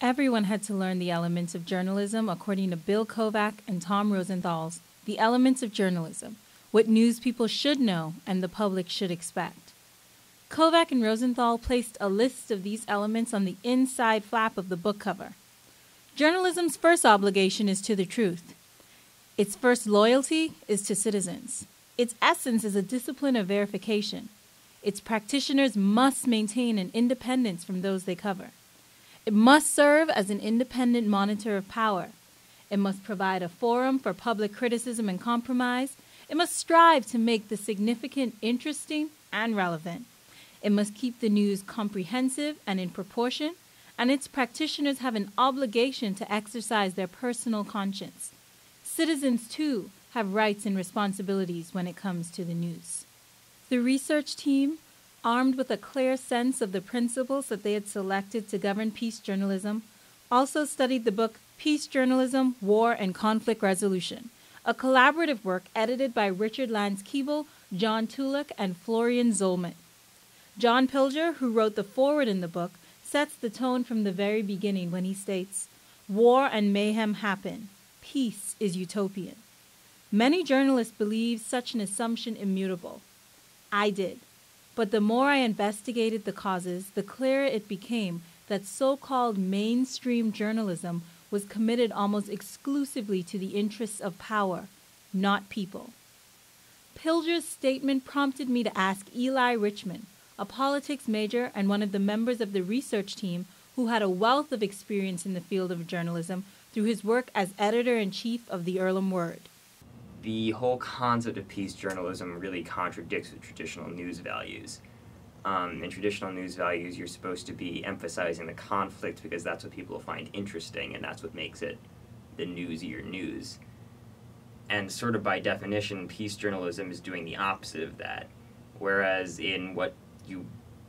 Everyone had to learn the elements of journalism according to Bill Kovac and Tom Rosenthal's The Elements of Journalism, what news people should know and the public should expect. Kovac and Rosenthal placed a list of these elements on the inside flap of the book cover. Journalism's first obligation is to the truth. Its first loyalty is to citizens. Its essence is a discipline of verification. Its practitioners must maintain an independence from those they cover. It must serve as an independent monitor of power. It must provide a forum for public criticism and compromise. It must strive to make the significant interesting and relevant. It must keep the news comprehensive and in proportion, and its practitioners have an obligation to exercise their personal conscience. Citizens, too, have rights and responsibilities when it comes to the news. The research team, armed with a clear sense of the principles that they had selected to govern peace journalism, also studied the book Peace Journalism, War and Conflict Resolution, a collaborative work edited by Richard Lance-Keeble, John Tulick, and Florian Zollman. John Pilger, who wrote the foreword in the book, sets the tone from the very beginning when he states, "War and mayhem happen. Peace is utopian." Many journalists believe such an assumption immutable. I did. But the more I investigated the causes, the clearer it became that so-called mainstream journalism was committed almost exclusively to the interests of power, not people. Pilger's statement prompted me to ask Eli Richmond, a politics major and one of the members of the research team who had a wealth of experience in the field of journalism through his work as editor-in-chief of the Earlham Word. The whole concept of peace journalism really contradicts with traditional news values. In traditional news values, you're supposed to be emphasizing the conflict because that's what people find interesting and that's what makes it the newsier news. And sort of by definition, peace journalism is doing the opposite of that. Whereas in what you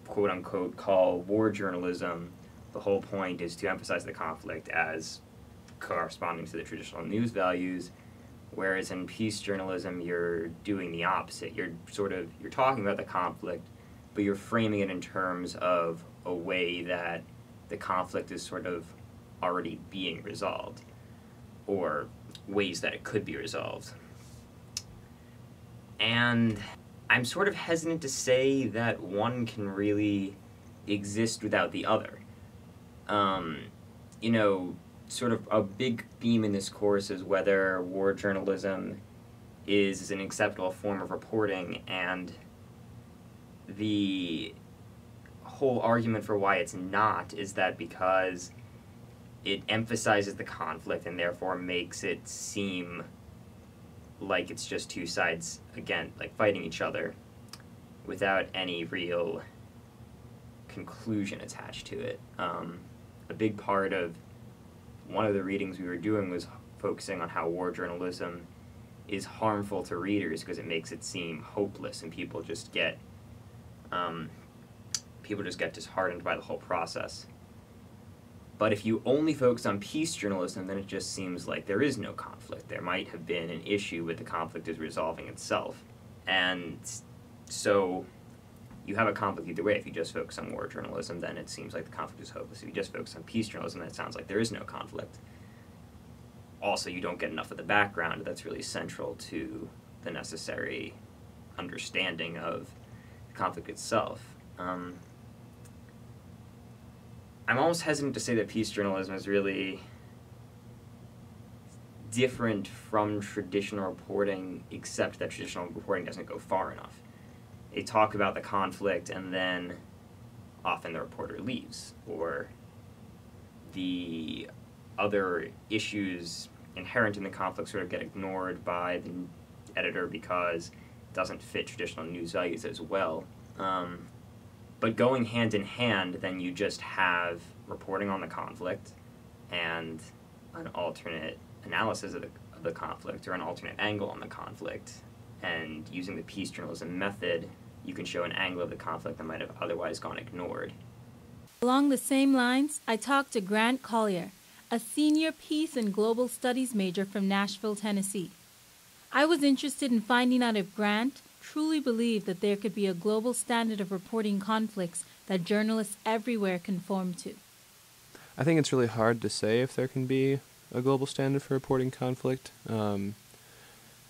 quote-unquote call war journalism, the whole point is to emphasize the conflict as corresponding to the traditional news values. Whereas in peace journalism, you're doing the opposite. You're talking about the conflict, but you're framing it in terms of a way that the conflict is sort of already being resolved, or ways that it could be resolved. And I'm sort of hesitant to say that one can really exist without the other. Sort of a big theme in this course is whether war journalism is an acceptable form of reporting, and the whole argument for why it's not is that because it emphasizes the conflict and therefore makes it seem like it's just two sides, again, like fighting each other without any real conclusion attached to it. A big part of one of the readings we were doing was focusing on how war journalism is harmful to readers because it makes it seem hopeless, and people just get disheartened by the whole process. But if you only focus on peace journalism, then it just seems like there is no conflict. There might have been an issue, but the conflict is resolving itself. And so you have a conflict either way. If you just focus on war journalism, then it seems like the conflict is hopeless. If you just focus on peace journalism, then it sounds like there is no conflict. Also, you don't get enough of the background that's really central to the necessary understanding of the conflict itself. I'm almost hesitant to say that peace journalism is really different from traditional reporting, except that traditional reporting doesn't go far enough. They talk about the conflict and then often the reporter leaves, or the other issues inherent in the conflict sort of get ignored by the editor because it doesn't fit traditional news values as well. But going hand in hand, then you just have reporting on the conflict and an alternate analysis of the conflict, or an alternate angle on the conflict. And using the peace journalism method, you can show an angle of the conflict that might have otherwise gone ignored. Along the same lines, I talked to Grant Collier, a senior peace and global studies major from Nashville, Tennessee. I was interested in finding out if Grant truly believed that there could be a global standard of reporting conflicts that journalists everywhere conform to. I think it's really hard to say if there can be a global standard for reporting conflict. And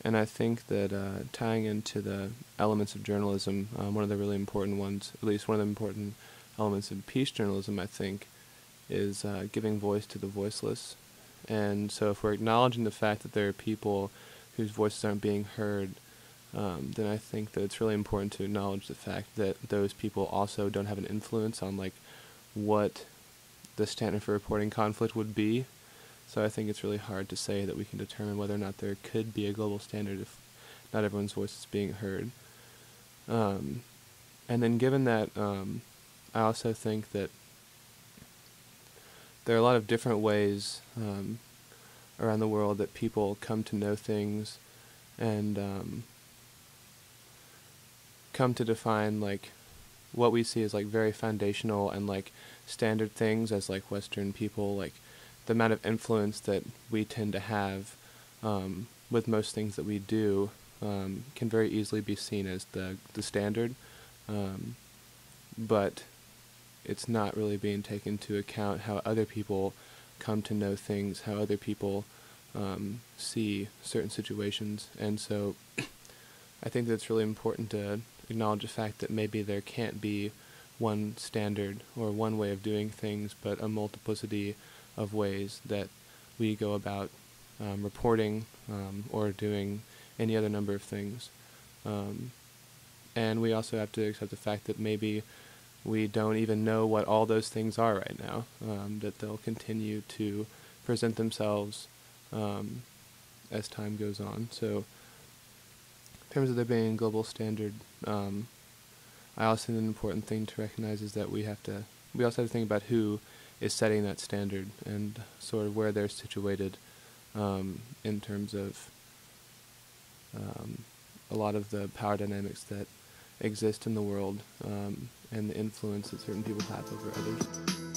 I think that tying into the elements of journalism, one of the really important ones, at least one of the important elements of peace journalism, I think, is giving voice to the voiceless. And so if we're acknowledging the fact that there are people whose voices aren't being heard, then I think that it's really important to acknowledge the fact that those people also don't have an influence on what the standard for reporting conflict would be. So I think it's really hard to say that we can determine whether or not there could be a global standard if not everyone's voice is being heard. And then given that, I also think that there are a lot of different ways around the world that people come to know things and come to define what we see as very foundational and standard things as Western people, the amount of influence that we tend to have with most things that we do can very easily be seen as the standard, but it's not really being taken into account how other people come to know things, how other people see certain situations. And so I think that it's really important to acknowledge the fact that maybe there can't be one standard or one way of doing things, but a multiplicity of ways that we go about reporting or doing any other number of things. And we also have to accept the fact that maybe we don't even know what all those things are right now, that they'll continue to present themselves as time goes on. So in terms of there being a global standard, I also think an important thing to recognize is that we also have to think about who is setting that standard and sort of where they're situated in terms of a lot of the power dynamics that exist in the world and the influence that certain people have over others.